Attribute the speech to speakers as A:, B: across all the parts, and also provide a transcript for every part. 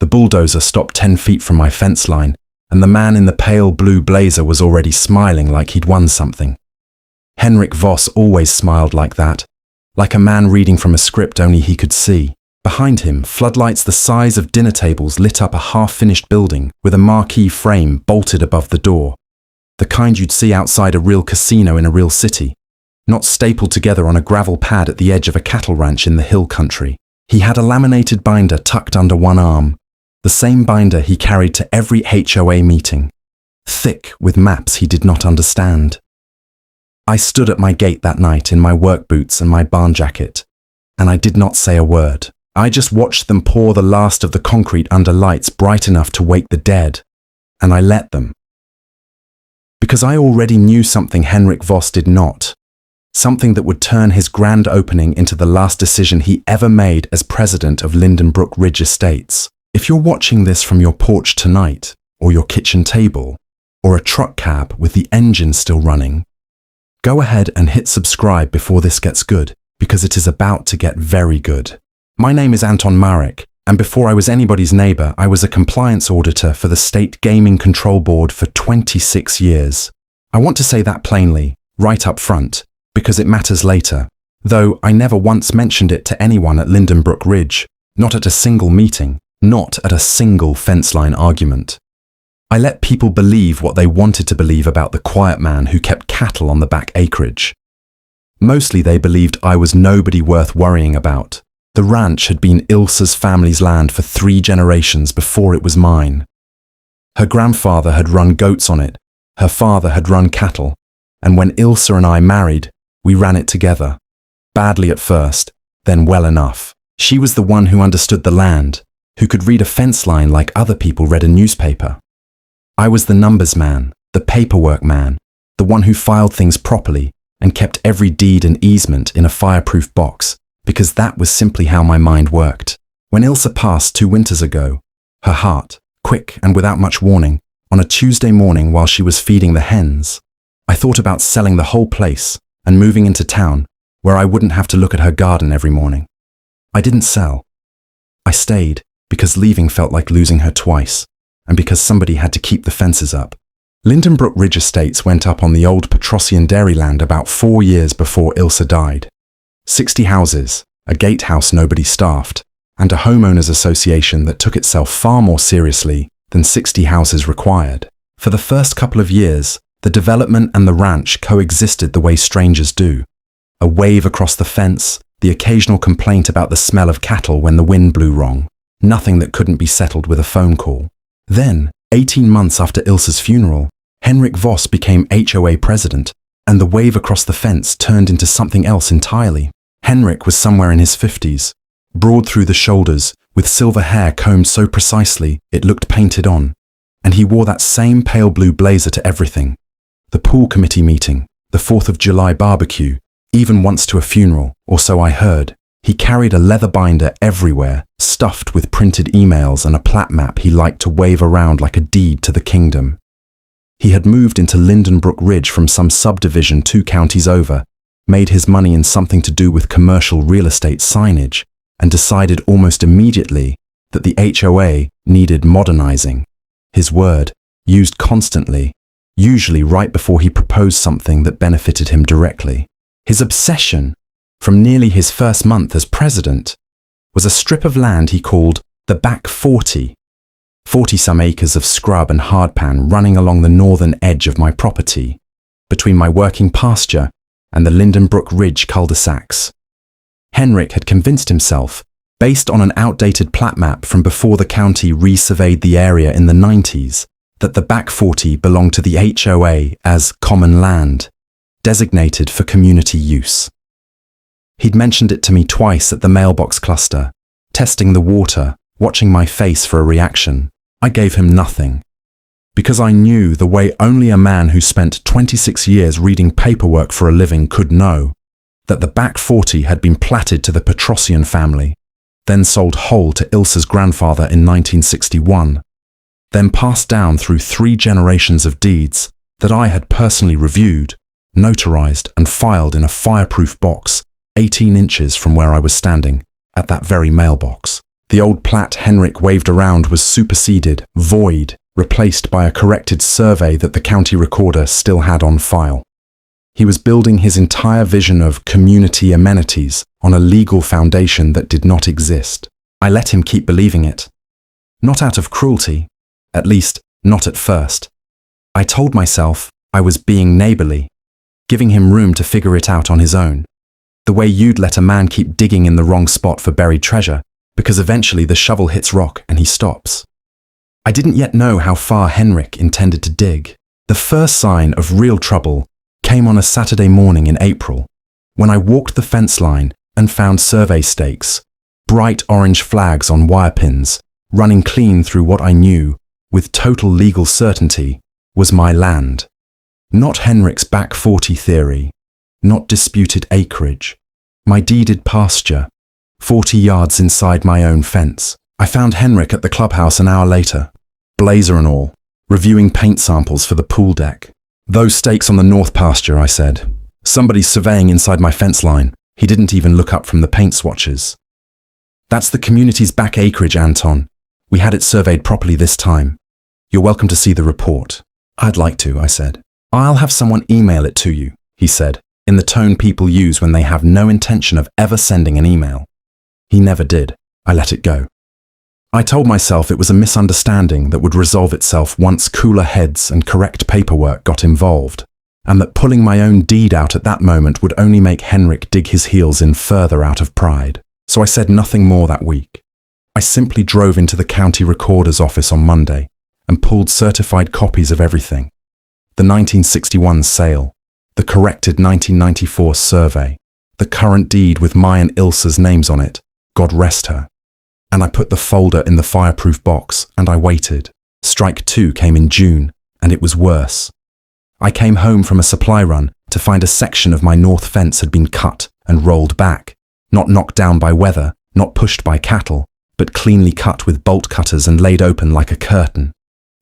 A: The bulldozer stopped 10 feet from my fence line, and the man in the pale blue blazer was already smiling like he'd won something. Henrik Voss always smiled like that, like a man reading from a script only he could see. Behind him, floodlights the size of dinner tables lit up a half-finished building with a marquee frame bolted above the door, the kind you'd see outside a real casino in a real city, not stapled together on a gravel pad at the edge of a cattle ranch in the hill country. He had a laminated binder tucked under one arm, the same binder he carried to every HOA meeting, thick with maps he did not understand. I stood at my gate that night in my work boots and my barn jacket, and I did not say a word. I just watched them pour the last of the concrete under lights bright enough to wake the dead, and I let them. Because I already knew something Henrik Voss did not, something that would turn his grand opening into the last decision he ever made as president of Lindenbrook Ridge Estates. If you're watching this from your porch tonight, or your kitchen table, or a truck cab with the engine still running, go ahead and hit subscribe before this gets good, because it is about to get very good. My name is Anton Marek, and before I was anybody's neighbor, I was a compliance auditor for the State Gaming Control Board for 26 years. I want to say that plainly, right up front, because it matters later, though I never once mentioned it to anyone at Lindenbrook Ridge, not at a single meeting, not at a single fence line argument. I let people believe what they wanted to believe about the quiet man who kept cattle on the back acreage. Mostly they believed I was nobody worth worrying about. The ranch had been Ilsa's family's land for 3 generations before it was mine. Her grandfather had run goats on it, her father had run cattle, and when Ilsa and I married, we ran it together. Badly at first, then well enough. She was the one who understood the land, who could read a fence line like other people read a newspaper. I was the numbers man, the paperwork man, the one who filed things properly and kept every deed and easement in a fireproof box, because that was simply how my mind worked. When Ilsa passed 2 winters ago, her heart, quick and without much warning, on a Tuesday morning while she was feeding the hens, I thought about selling the whole place and moving into town where I wouldn't have to look at her garden every morning. I didn't sell. I stayed because leaving felt like losing her twice, and because somebody had to keep the fences up. Lindenbrook Ridge Estates went up on the old Petrosian dairy land about 4 years before Ilsa died. 60 houses, a gatehouse nobody staffed, and a homeowners association that took itself far more seriously than 60 houses required. For the first couple of years, the development and the ranch coexisted the way strangers do. A wave across the fence, the occasional complaint about the smell of cattle when the wind blew wrong, nothing that couldn't be settled with a phone call. Then, 18 months after Ilsa's funeral, Henrik Voss became HOA president, and the wave across the fence turned into something else entirely. Henrik was somewhere in his 50s, broad through the shoulders, with silver hair combed so precisely it looked painted on, and he wore that same pale blue blazer to everything. The pool committee meeting, the 4th of July barbecue, even once to a funeral, or so I heard. He carried a leather binder everywhere, stuffed with printed emails and a plat map he liked to wave around like a deed to the kingdom. He had moved into Lindenbrook Ridge from some subdivision 2 counties over, made his money in something to do with commercial real estate signage, and decided almost immediately that the HOA needed modernizing. His word, used constantly, usually right before he proposed something that benefited him directly. His obsession, from nearly his first month as president, was a strip of land he called the Back 40, 40-some acres of scrub and hardpan running along the northern edge of my property, between my working pasture and the Lindenbrook Ridge cul-de-sacs. Henrik had convinced himself, based on an outdated plat map from before the county resurveyed the area in the 90s, that the Back 40 belonged to the HOA as common land, designated for community use. He'd mentioned it to me twice at the mailbox cluster, testing the water, watching my face for a reaction. I gave him nothing, because I knew the way only a man who spent 26 years reading paperwork for a living could know, that the Back 40 had been platted to the Petrosian family, then sold whole to Ilsa's grandfather in 1961, then passed down through 3 generations of deeds that I had personally reviewed, notarized and filed in a fireproof box 18 inches from where I was standing, at that very mailbox. The old plat Henrik waved around was superseded, void, replaced by a corrected survey that the county recorder still had on file. He was building his entire vision of community amenities on a legal foundation that did not exist. I let him keep believing it. Not out of cruelty, at least not at first. I told myself I was being neighborly, giving him room to figure it out on his own. The way you'd let a man keep digging in the wrong spot for buried treasure, because eventually the shovel hits rock and he stops. I didn't yet know how far Henrik intended to dig. The first sign of real trouble came on a Saturday morning in April, when I walked the fence line and found survey stakes, bright orange flags on wire pins, running clean through what I knew, with total legal certainty, was my land. Not Henrik's back 40 theory, not disputed acreage, my deeded pasture, 40 yards inside my own fence. I found Henrik at the clubhouse an hour later, blazer and all, reviewing paint samples for the pool deck. "Those stakes on the north pasture," I said. "Somebody's surveying inside my fence line." He didn't even look up from the paint swatches. "That's the community's back acreage, Anton. We had it surveyed properly this time. You're welcome to see the report." "I'd like to," I said. "I'll have someone email it to you," he said, in the tone people use when they have no intention of ever sending an email. He never did. I let it go. I told myself it was a misunderstanding that would resolve itself once cooler heads and correct paperwork got involved, and that pulling my own deed out at that moment would only make Henrik dig his heels in further out of pride. So I said nothing more that week. I simply drove into the county recorder's office on Monday and pulled certified copies of everything. The 1961 sale, the corrected 1994 survey, the current deed with my and Ilsa's names on it, God rest her. And I put the folder in the fireproof box and I waited. Strike 2 came in June, and it was worse. I came home from a supply run to find a section of my north fence had been cut and rolled back, not knocked down by weather, not pushed by cattle, but cleanly cut with bolt cutters and laid open like a curtain.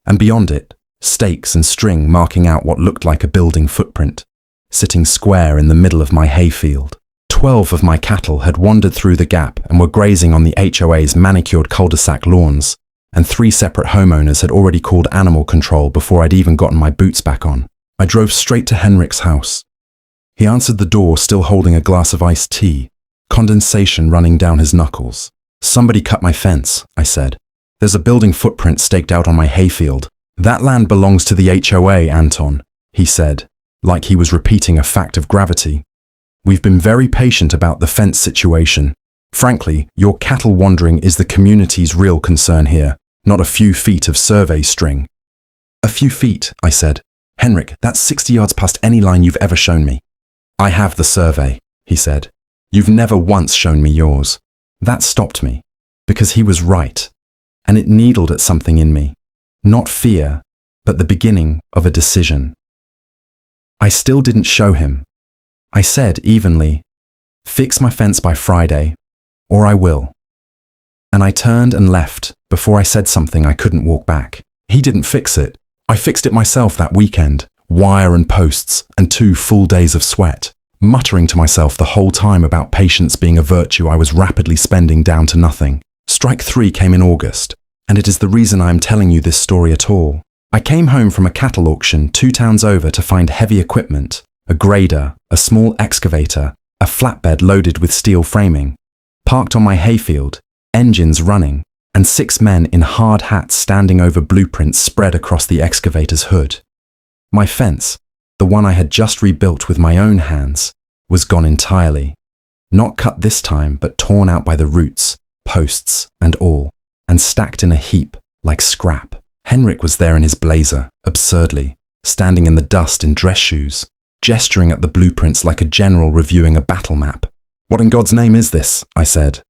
A: And beyond it, stakes and string marking out what looked like a building footprint, sitting square in the middle of my hayfield. 12 of my cattle had wandered through the gap and were grazing on the HOA's manicured cul-de-sac lawns, and 3 separate homeowners had already called animal control before I'd even gotten my boots back on. I drove straight to Henrik's house. He answered the door still holding a glass of iced tea, condensation running down his knuckles. "Somebody cut my fence," I said. "There's a building footprint staked out on my hayfield. That land belongs to the HOA, Anton," he said, like he was repeating a fact of gravity. "We've been very patient about the fence situation. Frankly, your cattle wandering is the community's real concern here, not a few feet of survey string." "A few feet," I said. "Henrik, that's 60 yards past any line you've ever shown me." "I have the survey," he said. "You've never once shown me yours." That stopped me, because he was right, and it needled at something in me. Not fear, but the beginning of a decision. I still didn't show him. I said evenly, "Fix my fence by Friday, or I will." And I turned and left before I said something I couldn't walk back. He didn't fix it. I fixed it myself that weekend, wire and posts, and 2 full days of sweat, muttering to myself the whole time about patience being a virtue I was rapidly spending down to nothing. Strike 3 came in August, and it is the reason I am telling you this story at all. I came home from a cattle auction 2 towns over to find heavy equipment, a grader, a small excavator, a flatbed loaded with steel framing, parked on my hayfield, engines running, and 6 men in hard hats standing over blueprints spread across the excavator's hood. My fence, the one I had just rebuilt with my own hands, was gone entirely. Not cut this time, but torn out by the roots, posts and all, and stacked in a heap like scrap. Henrik was there in his blazer, absurdly, standing in the dust in dress shoes, gesturing at the blueprints like a general reviewing a battle map. "What in God's name is this?" I said,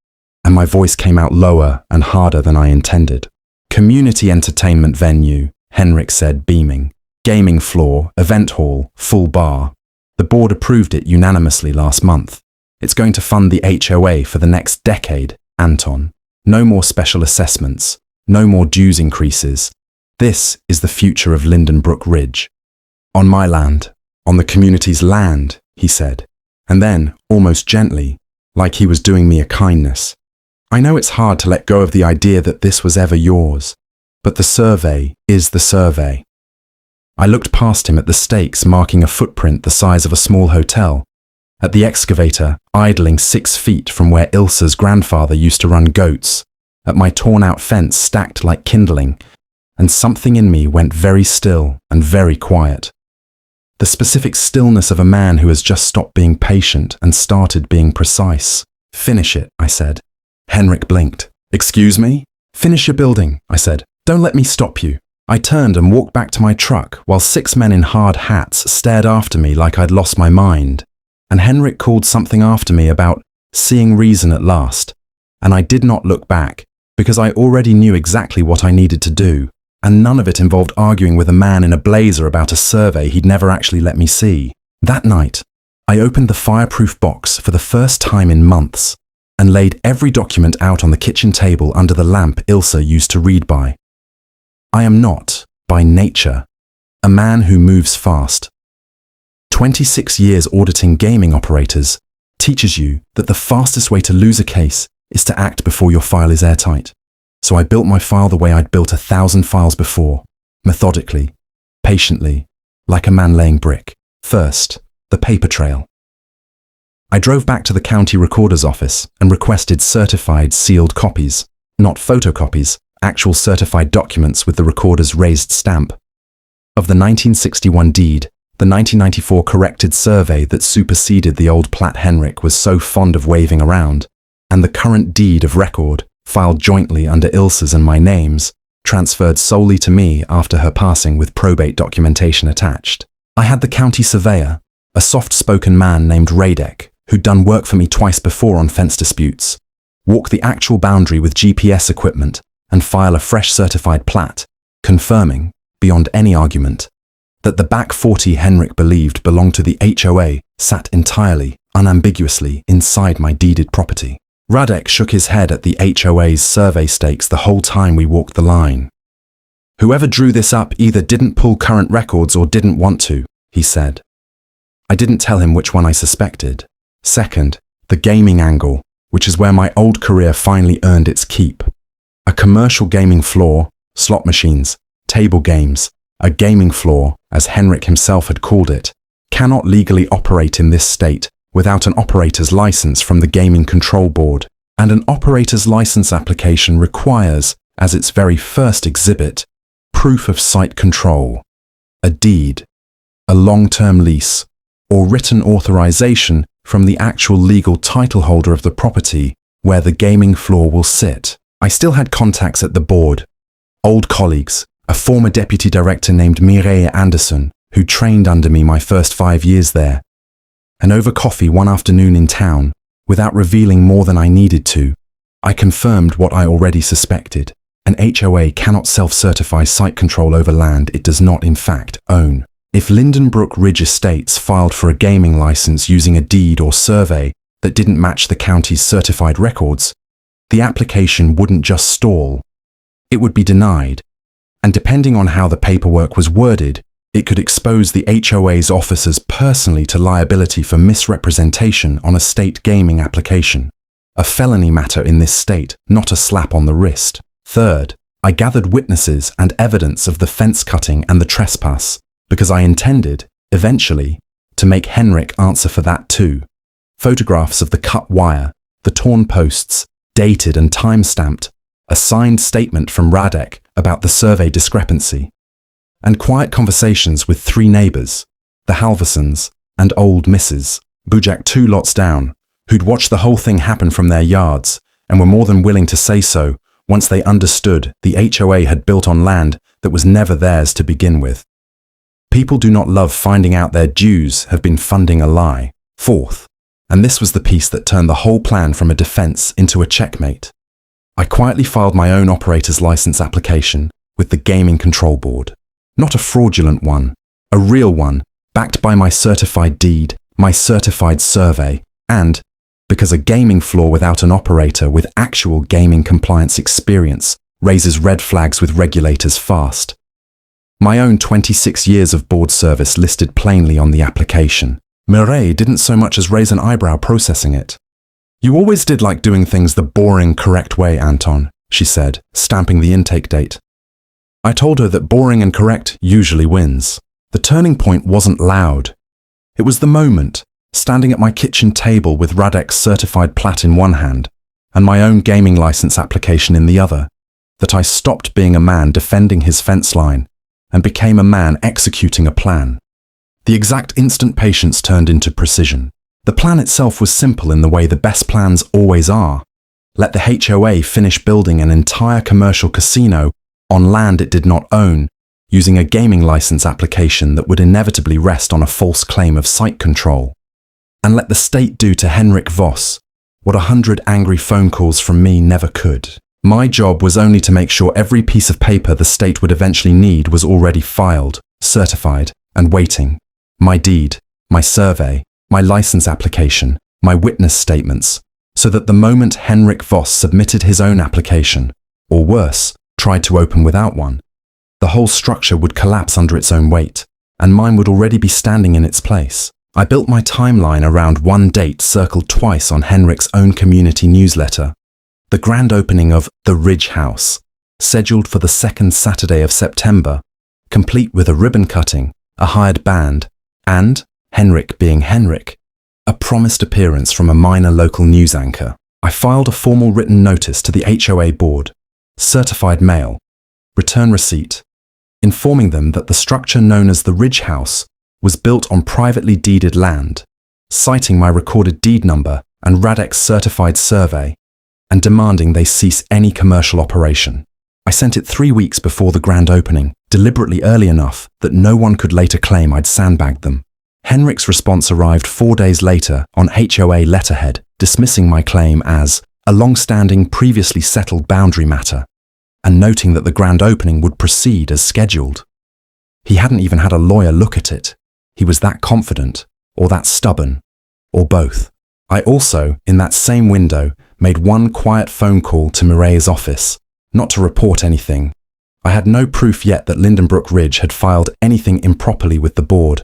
A: and my voice came out lower and harder than I intended. "Community entertainment venue," Henrik said, beaming. "Gaming floor, event hall, full bar. The board approved it unanimously last month. It's going to fund the HOA for the next decade, Anton. No more special assessments, no more dues increases. This is the future of Lindenbrook Ridge. On my land, on the community's land," he said. And then, almost gently, like he was doing me a kindness, I know it's hard to let go of the idea that this was ever yours, but the survey is the survey. I looked past him at the stakes marking a footprint the size of a small hotel, at the excavator idling 6 feet from where Ilse's grandfather used to run goats, at my torn-out fence stacked like kindling, and something in me went very still and very quiet. The specific stillness of a man who has just stopped being patient and started being precise. "Finish it," I said. Henrik blinked. "Excuse me?" "Finish your building," I said. "Don't let me stop you." I turned and walked back to my truck while 6 men in hard hats stared after me like I'd lost my mind. And Henrik called something after me about seeing reason at last. And I did not look back because I already knew exactly what I needed to do. And none of it involved arguing with a man in a blazer about a survey he'd never actually let me see. That night, I opened the fireproof box for the first time in months and laid every document out on the kitchen table under the lamp Ilse used to read by. I am not, by nature, a man who moves fast. 26 years auditing gaming operators teaches you that the fastest way to lose a case is to act before your file is airtight. So I built my file the way I'd built 1,000 files before, methodically, patiently, like a man laying brick. First, the paper trail. I drove back to the county recorder's office and requested certified sealed copies, not photocopies, actual certified documents with the recorder's raised stamp. Of the 1961 deed, the 1994 corrected survey that superseded the old plat Henrik was so fond of waving around, and the current deed of record, filed jointly under Ilse's and my names, transferred solely to me after her passing with probate documentation attached. I had the county surveyor, a soft-spoken man named Radek, who'd done work for me twice before on fence disputes, walk the actual boundary with GPS equipment and file a fresh certified plat, confirming, beyond any argument, that the back 40 Henrik believed belonged to the HOA sat entirely, unambiguously inside my deeded property. Radek shook his head at the HOA's survey stakes the whole time we walked the line. "Whoever drew this up either didn't pull current records or didn't want to," he said. I didn't tell him which one I suspected. Second, the gaming angle, which is where my old career finally earned its keep. A commercial gaming floor, slot machines, table games, a gaming floor, as Henrik himself had called it, cannot legally operate in this state without an operator's license from the Gaming Control Board, and an operator's license application requires, as its very first exhibit, proof of site control, a deed, a long-term lease, or written authorization from the actual legal title holder of the property where the gaming floor will sit. I still had contacts at the board, old colleagues, a former deputy director named Mireille Anderson, who trained under me my first 5 years there. And over coffee one afternoon in town, without revealing more than I needed to, I confirmed what I already suspected. An HOA cannot self-certify site control over land it does not in fact own. If Lindenbrook Ridge Estates filed for a gaming license using a deed or survey that didn't match the county's certified records, the application wouldn't just stall. It would be denied. And depending on how the paperwork was worded, it could expose the HOA's officers personally to liability for misrepresentation on a state gaming application. A felony matter in this state, not a slap on the wrist. Third, I gathered witnesses and evidence of the fence cutting and the trespass, because I intended, eventually, to make Henrik answer for that too. Photographs of the cut wire, the torn posts, dated and time-stamped, a signed statement from Radek about the survey discrepancy, and quiet conversations with 3 neighbours, the Halversons and old Mrs. Bujak 2 lots down, who'd watched the whole thing happen from their yards and were more than willing to say so once they understood the HOA had built on land that was never theirs to begin with. People do not love finding out their dues have been funding a lie. Fourth, and this was the piece that turned the whole plan from a defence into a checkmate, I quietly filed my own operator's license application with the Gaming Control Board. Not a fraudulent one, a real one, backed by my certified deed, my certified survey, and, because a gaming floor without an operator with actual gaming compliance experience raises red flags with regulators fast. My own 26 years of board service listed plainly on the application. Mireille didn't so much as raise an eyebrow processing it. You always did like doing things the boring, correct way, Anton, she said, stamping the intake date. I told her that boring and correct usually wins. The turning point wasn't loud. It was the moment, standing at my kitchen table with Radek's certified plat in one hand and my own gaming license application in the other, that I stopped being a man defending his fence line and became a man executing a plan. The exact instant patience turned into precision. The plan itself was simple in the way the best plans always are. Let the HOA finish building an entire commercial casino on land it did not own, using a gaming license application that would inevitably rest on a false claim of site control. And let the state do to Henrik Voss what 100 angry phone calls from me never could. My job was only to make sure every piece of paper the state would eventually need was already filed, certified, and waiting. My deed, my survey, my license application, my witness statements, so that the moment Henrik Voss submitted his own application, or worse, tried to open without one, the whole structure would collapse under its own weight, and mine would already be standing in its place. I built my timeline around one date circled twice on Henrik's own community newsletter, the grand opening of The Ridge House, scheduled for the second Saturday of September, complete with a ribbon cutting, a hired band, and, Henrik being Henrik, a promised appearance from a minor local news anchor. I filed a formal written notice to the HOA board, certified mail, return receipt, informing them that the structure known as the Ridge House was built on privately deeded land, citing my recorded deed number and Radek's certified survey, and demanding they cease any commercial operation. I sent it 3 weeks before the grand opening, deliberately early enough that no one could later claim I'd sandbagged them. Henrik's response arrived 4 days later on HOA letterhead, dismissing my claim as a long-standing, previously settled boundary matter, and noting that the grand opening would proceed as scheduled. He hadn't even had a lawyer look at it. He was that confident, or that stubborn, or both. I also, in that same window, made one quiet phone call to Mireille's office, not to report anything. I had no proof yet that Lindenbrook Ridge had filed anything improperly with the board,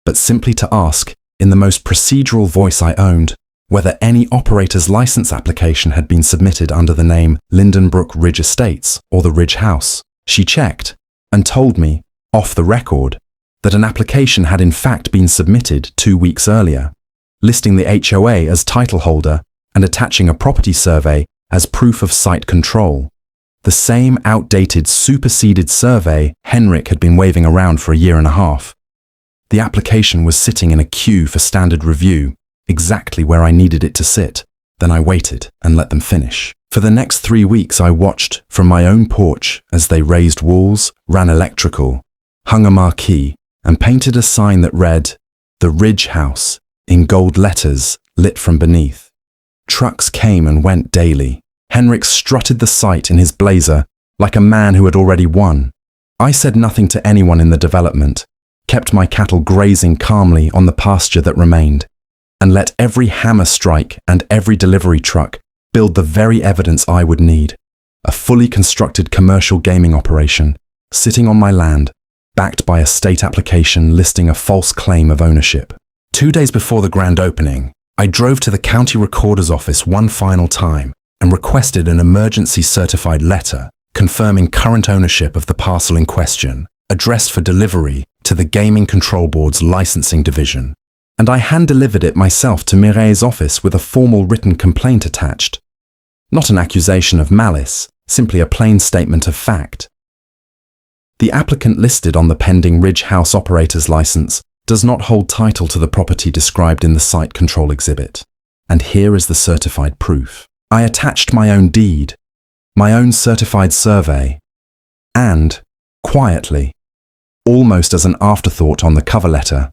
A: but simply to ask, in the most procedural voice I owned, whether any operator's license application had been submitted under the name Lindenbrook Ridge Estates or the Ridge House. She checked and told me, off the record, that an application had in fact been submitted 2 weeks earlier, listing the HOA as title holder and attaching a property survey as proof of site control. The same outdated, superseded survey Henrik had been waving around for a year and a half. The application was sitting in a queue for standard review, exactly where I needed it to sit. Then I waited and let them finish. For the next 3 weeks I watched from my own porch as they raised walls, ran electrical, hung a marquee, and painted a sign that read, The Ridge House, in gold letters lit from beneath. Trucks came and went daily. Henrik strutted the site in his blazer like a man who had already won. I said nothing to anyone in the development, kept my cattle grazing calmly on the pasture that remained, and let every hammer strike and every delivery truck build the very evidence I would need. A fully constructed commercial gaming operation, sitting on my land, backed by a state application listing a false claim of ownership. 2 days before the grand opening, I drove to the county recorder's office one final time and requested an emergency certified letter confirming current ownership of the parcel in question, addressed for delivery to the Gaming Control Board's licensing division. And I hand-delivered it myself to Mireille's office with a formal written complaint attached. Not an accusation of malice, simply a plain statement of fact. The applicant listed on the pending Ridge House operator's license does not hold title to the property described in the site control exhibit. And here is the certified proof. I attached my own deed, my own certified survey, and, quietly, almost as an afterthought on the cover letter,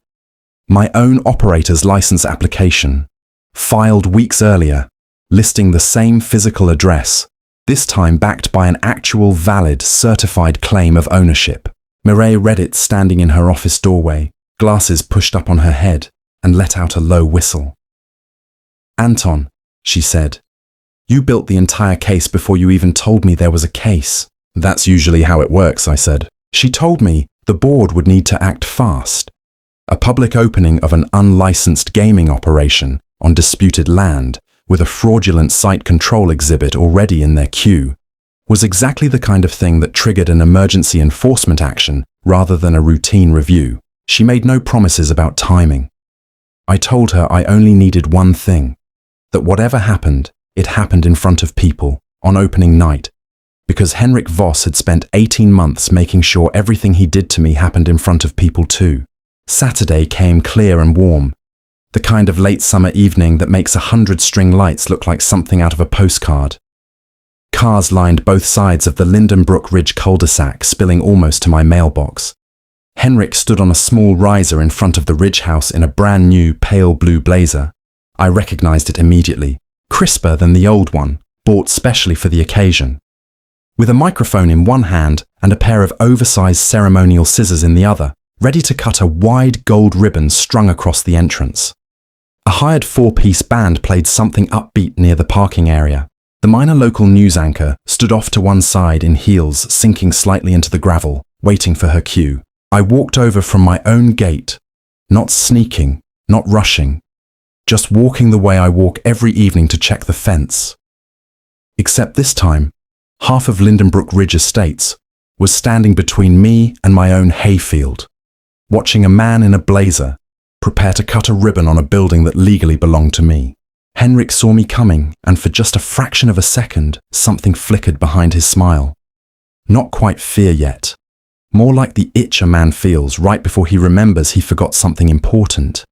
A: my own operator's license application, filed weeks earlier, listing the same physical address, this time backed by an actual valid certified claim of ownership. Mireille read it standing in her office doorway, glasses pushed up on her head, and let out a low whistle. Anton, she said, you built the entire case before you even told me there was a case. That's usually how it works, I said. She told me the board would need to act fast. A public opening of an unlicensed gaming operation on disputed land with a fraudulent site control exhibit already in their queue, was exactly the kind of thing that triggered an emergency enforcement action rather than a routine review. She made no promises about timing. I told her I only needed one thing, that whatever happened, it happened in front of people, on opening night, because Henrik Voss had spent 18 months making sure everything he did to me happened in front of people too. Saturday came clear and warm, the kind of late summer evening that makes 100 string lights look like something out of a postcard. Cars lined both sides of the Lindenbrook Ridge cul-de-sac, spilling almost to my mailbox. Henrik stood on a small riser in front of the Ridge house in a brand new pale blue blazer. I recognized it immediately, crisper than the old one, bought specially for the occasion. With a microphone in one hand and a pair of oversized ceremonial scissors in the other, ready to cut a wide gold ribbon strung across the entrance. A hired 4-piece band played something upbeat near the parking area. The minor local news anchor stood off to one side in heels, sinking slightly into the gravel, waiting for her cue. I walked over from my own gate, not sneaking, not rushing, just walking the way I walk every evening to check the fence. Except this time, half of Lindenbrook Ridge Estates was standing between me and my own hayfield, watching a man in a blazer prepare to cut a ribbon on a building that legally belonged to me. Henrik saw me coming, and for just a fraction of a second, something flickered behind his smile. Not quite fear yet. More like the itch a man feels right before he remembers he forgot something important.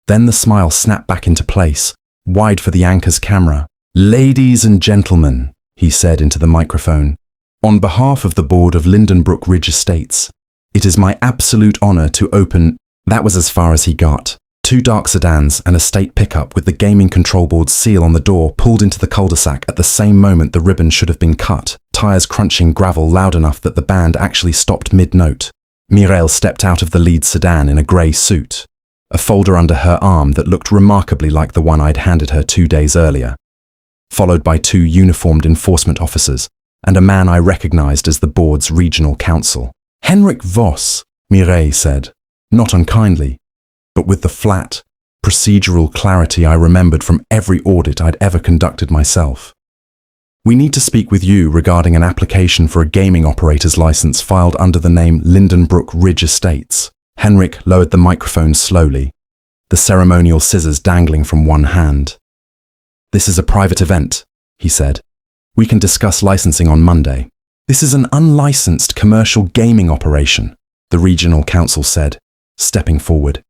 A: Then the smile snapped back into place, wide for the anchor's camera. "Ladies and gentlemen," he said into the microphone, "on behalf of the board of Lindenbrook Ridge Estates, it is my absolute honor to open..." That was as far as he got. 2 dark sedans and a state pickup with the gaming control board seal on the door pulled into the cul-de-sac at the same moment the ribbon should have been cut, tires crunching gravel loud enough that the band actually stopped mid-note. Mireille stepped out of the lead sedan in a grey suit, a folder under her arm that looked remarkably like the one I'd handed her 2 days earlier, followed by 2 uniformed enforcement officers and a man I recognized as the board's regional counsel. "Henrik Voss," Mireille said, not unkindly, but with the flat, procedural clarity I remembered from every audit I'd ever conducted myself. "We need to speak with you regarding an application for a gaming operator's license filed under the name Lindenbrook Ridge Estates." Henrik lowered the microphone slowly, the ceremonial scissors dangling from one hand. "This is a private event," he said. "We can discuss licensing on Monday." "This is an unlicensed commercial gaming operation," the regional counsel said, stepping forward.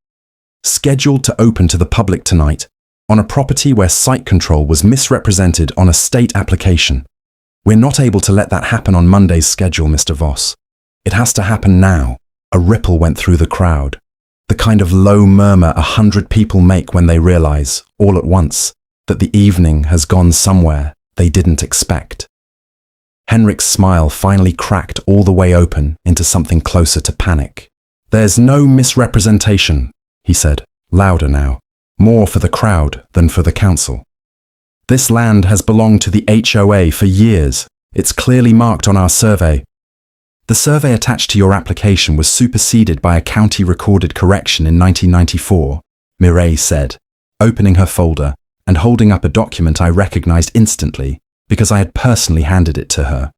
A: "Scheduled to open to the public tonight, on a property where site control was misrepresented on a state application. We're not able to let that happen on Monday's schedule, Mr. Voss. It has to happen now." A ripple went through the crowd, the kind of low murmur 100 people make when they realize, all at once, that the evening has gone somewhere they didn't expect. Henrik's smile finally cracked all the way open into something closer to panic. "There's no misrepresentation," he said, louder now, more for the crowd than for the council. "This land has belonged to the HOA for years. It's clearly marked on our survey. The survey attached to your application was superseded by a county-recorded correction in 1994, Mireille said, opening her folder and holding up a document I recognized instantly because I had personally handed it to her.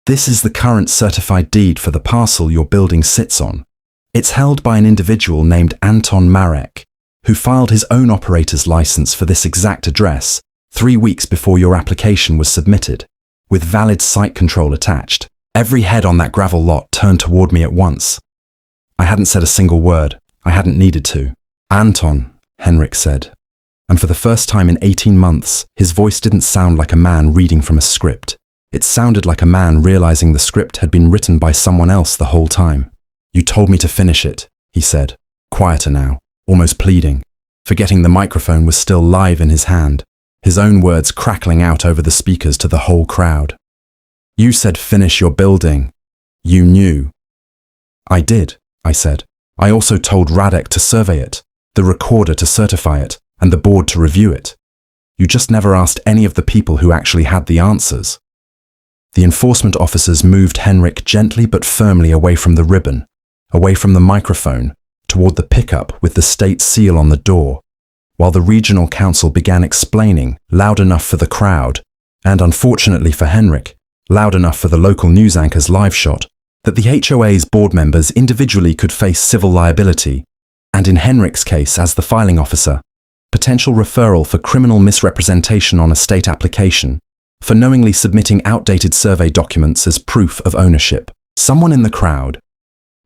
A: "This is the current certified deed for the parcel your building sits on. It's held by an individual named Anton Marek, who filed his own operator's license for this exact address 3 weeks before your application was submitted, with valid site control attached." Every head on that gravel lot turned toward me at once. I hadn't said a single word. I hadn't needed to. "Anton," Henrik said. And for the first time in 18 months, his voice didn't sound like a man reading from a script. It sounded like a man realizing the script had been written by someone else the whole time. "You told me to finish it," he said, quieter now, almost pleading, forgetting the microphone was still live in his hand, his own words crackling out over the speakers to the whole crowd. "You said finish your building. You knew." "I did," I said. "I also told Radek to survey it, the recorder to certify it, and the board to review it. You just never asked any of the people who actually had the answers." The enforcement officers moved Henrik gently but firmly away from the ribbon, away from the microphone, toward the pickup with the state seal on the door, while the regional council began explaining, loud enough for the crowd, and unfortunately for Henrik, loud enough for the local news anchor's live shot, that the HOA's board members individually could face civil liability, and in Henrik's case as the filing officer, potential referral for criminal misrepresentation on a state application, for knowingly submitting outdated survey documents as proof of ownership. Someone in the crowd,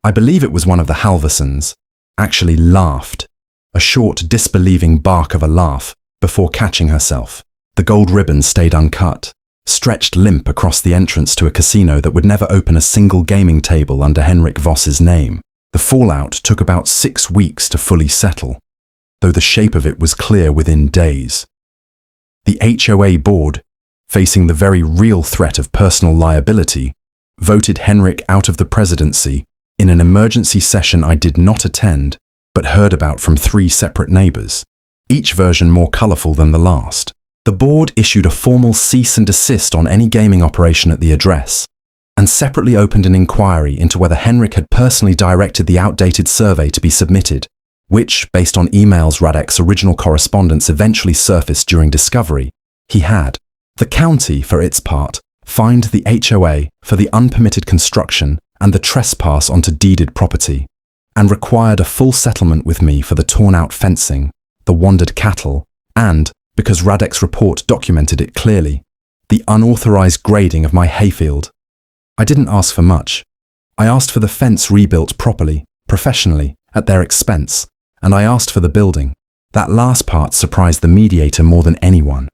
A: I believe it was one of the Halversons, actually laughed, a short, disbelieving bark of a laugh, before catching herself. The gold ribbon stayed uncut, stretched limp across the entrance to a casino that would never open a single gaming table under Henrik Voss's name. The fallout took about 6 weeks to fully settle, though the shape of it was clear within days. The HOA board, facing the very real threat of personal liability, voted Henrik out of the presidency in an emergency session I did not attend, but heard about from 3 separate neighbors, each version more colorful than the last. The board issued a formal cease and desist on any gaming operation at the address, and separately opened an inquiry into whether Henrik had personally directed the outdated survey to be submitted, which, based on emails Radek's original correspondence eventually surfaced during discovery, he had. The county, for its part, fined the HOA for the unpermitted construction and the trespass onto deeded property, and required a full settlement with me for the torn-out fencing, the wandered cattle, and, because Radek's report documented it clearly, the unauthorized grading of my hayfield. I didn't ask for much. I asked for the fence rebuilt properly, professionally, at their expense, and I asked for the building. That last part surprised the mediator more than anyone.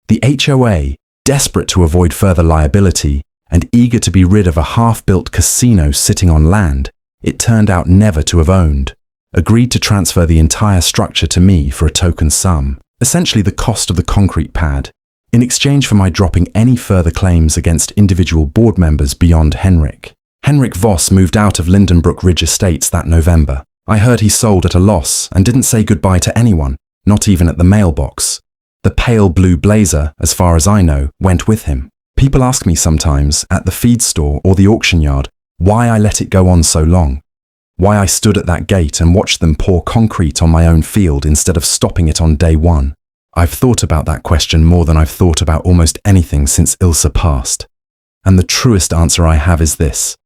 A: The HOA, desperate to avoid further liability and eager to be rid of a half-built casino sitting on land it turned out never to have owned, agreed to transfer the entire structure to me for a token sum, essentially the cost of the concrete pad, in exchange for my dropping any further claims against individual board members beyond Henrik. Henrik Voss moved out of Lindenbrook Ridge Estates that November. I heard he sold at a loss and didn't say goodbye to anyone, not even at the mailbox. The pale blue blazer, as far as I know, went with him. People ask me sometimes, at the feed store or the auction yard, why I let it go on so long. Why I stood at that gate and watched them pour concrete on my own field instead of stopping it on day one. I've thought about that question more than I've thought about almost anything since Ilse passed. And the truest answer I have is this.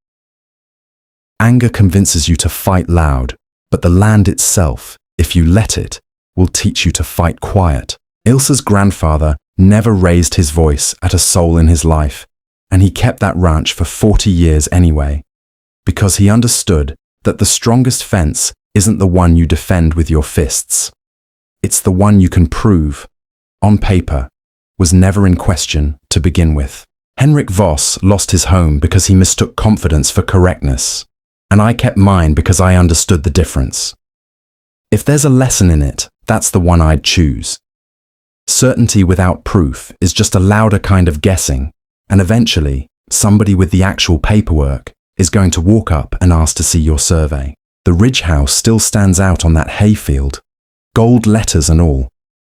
A: Anger convinces you to fight loud, but the land itself, if you let it, will teach you to fight quiet. Ilse's grandfather never raised his voice at a soul in his life, and he kept that ranch for 40 years anyway, because he understood that the strongest fence isn't the one you defend with your fists. It's the one you can prove, on paper, was never in question to begin with. Henrik Voss lost his home because he mistook confidence for correctness, and I kept mine because I understood the difference. If there's a lesson in it, that's the one I'd choose. Certainty without proof is just a louder kind of guessing, and eventually, somebody with the actual paperwork is going to walk up and ask to see your survey. The Ridge House still stands out on that hayfield, gold letters and all,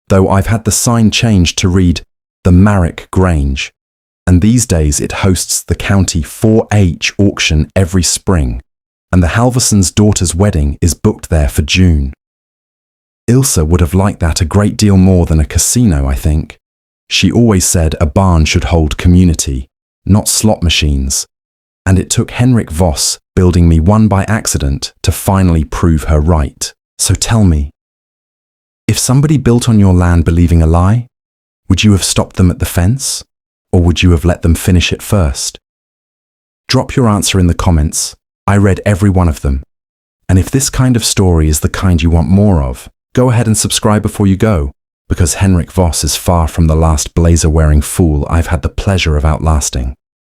A: though I've had the sign changed to read the Marrick Grange, and these days it hosts the county 4-H auction every spring, and the Halverson's daughter's wedding is booked there for June. Ilse would have liked that a great deal more than a casino, I think. She always said a barn should hold community, not slot machines, and it took Henrik Voss building me one by accident to finally prove her right. So tell me, if somebody built on your land believing a lie, would you have stopped them at the fence, or would you have let them finish it first? Drop your answer in the comments. I read every one of them. And if this kind of story is the kind you want more of, go ahead and subscribe before you go, because Henrik Voss is far from the last blazer-wearing fool I've had the pleasure of outlasting.